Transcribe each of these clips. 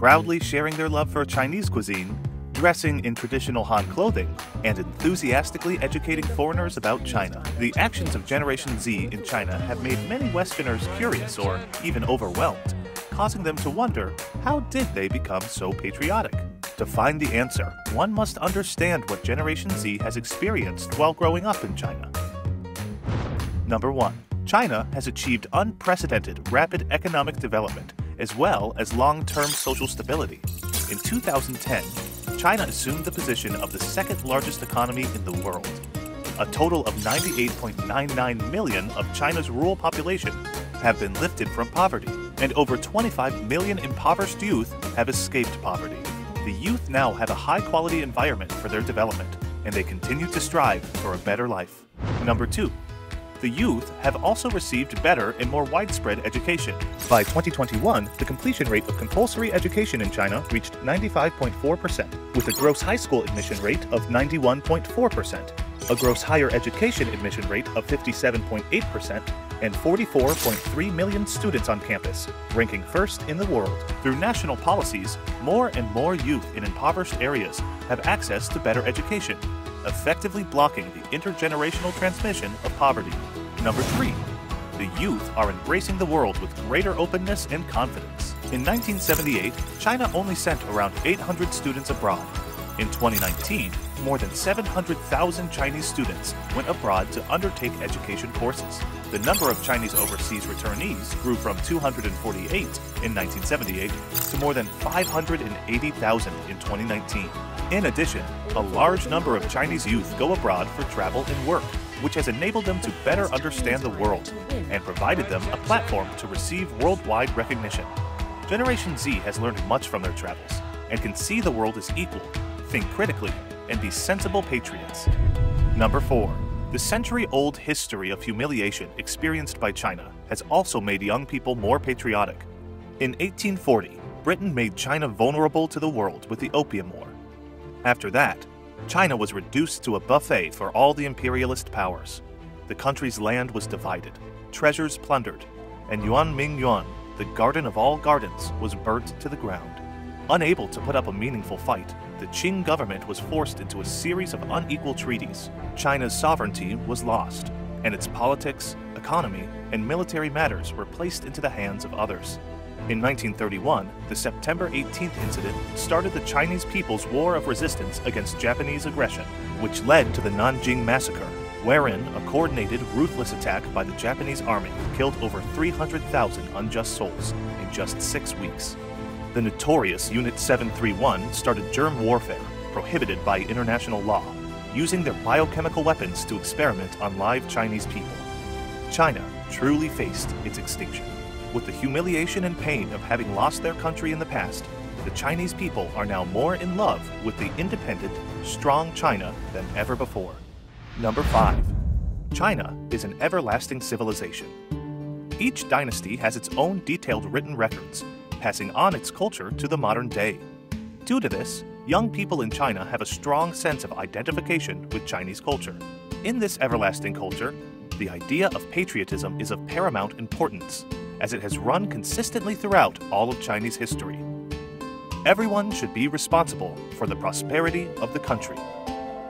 proudly sharing their love for Chinese cuisine, dressing in traditional Han clothing, and enthusiastically educating foreigners about China. The actions of Generation Z in China have made many Westerners curious or even overwhelmed, causing them to wonder, how did they become so patriotic? To find the answer, one must understand what Generation Z has experienced while growing up in China. Number 1. China has achieved unprecedented rapid economic development as well as long-term social stability. In 2010, China assumed the position of the second largest economy in the world. A total of 98.99 million of China's rural population have been lifted from poverty, and over 25 million impoverished youth have escaped poverty. The youth now have a high-quality environment for their development, and they continue to strive for a better life. Number 2. The youth have also received better and more widespread education. By 2021, the completion rate of compulsory education in China reached 95.4%, with a gross high school admission rate of 91.4%, a gross higher education admission rate of 57.8%, and 44.3 million students on campus, ranking first in the world. Through national policies, more and more youth in impoverished areas have access to better education, effectively blocking the intergenerational transmission of poverty. Number 3. The youth are embracing the world with greater openness and confidence. In 1978, China only sent around 800 students abroad. In 2019, more than 700,000 Chinese students went abroad to undertake education courses. The number of Chinese overseas returnees grew from 248 in 1978 to more than 580,000 in 2019. In addition, a large number of Chinese youth go abroad for travel and work, which has enabled them to better understand the world and provided them a platform to receive worldwide recognition. Generation Z has learned much from their travels and can see the world as equal, think critically, and be sensible patriots. Number 4. The century-old history of humiliation experienced by China has also made young people more patriotic. In 1840, Britain made China vulnerable to the world with the Opium War. After that, China was reduced to a buffet for all the imperialist powers. The country's land was divided, treasures plundered, and Yuan, the garden of all gardens, was burnt to the ground. Unable to put up a meaningful fight, the Qing government was forced into a series of unequal treaties. China's sovereignty was lost, and its politics, economy, and military matters were placed into the hands of others. In 1931, the September 18th incident started the Chinese People's War of Resistance against Japanese aggression, which led to the Nanjing Massacre, wherein a coordinated, ruthless attack by the Japanese army killed over 300,000 unjust souls in just 6 weeks. The notorious Unit 731 started germ warfare, prohibited by international law, using their biochemical weapons to experiment on live Chinese people. China truly faced its extinction. With the humiliation and pain of having lost their country in the past, the Chinese people are now more in love with the independent, strong China than ever before. Number 5. China is an everlasting civilization. Each dynasty has its own detailed written records, passing on its culture to the modern day. Due to this, young people in China have a strong sense of identification with Chinese culture. In this everlasting culture, the idea of patriotism is of paramount importance, as it has run consistently throughout all of Chinese history. Everyone should be responsible for the prosperity of the country.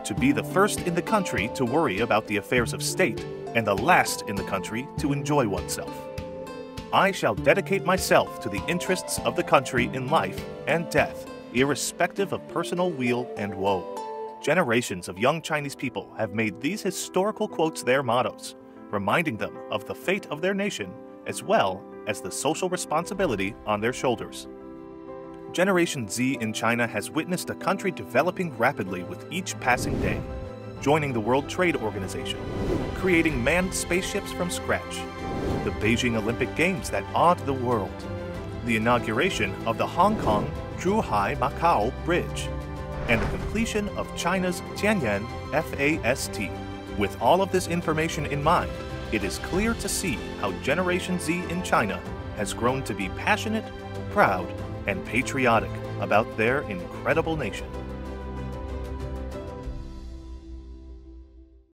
To be the first in the country to worry about the affairs of state, and the last in the country to enjoy oneself. I shall dedicate myself to the interests of the country in life and death, irrespective of personal weal and woe. Generations of young Chinese people have made these historical quotes their mottos, reminding them of the fate of their nation as well as the social responsibility on their shoulders. Generation Z in China has witnessed a country developing rapidly with each passing day, joining the World Trade Organization, creating manned spaceships from scratch, the Beijing Olympic Games that awed the world, the inauguration of the Hong Kong-Zhuhai-Macau Bridge, and the completion of China's Tianyan FAST. With all of this information in mind, it is clear to see how Generation Z in China has grown to be passionate, proud, and patriotic about their incredible nation.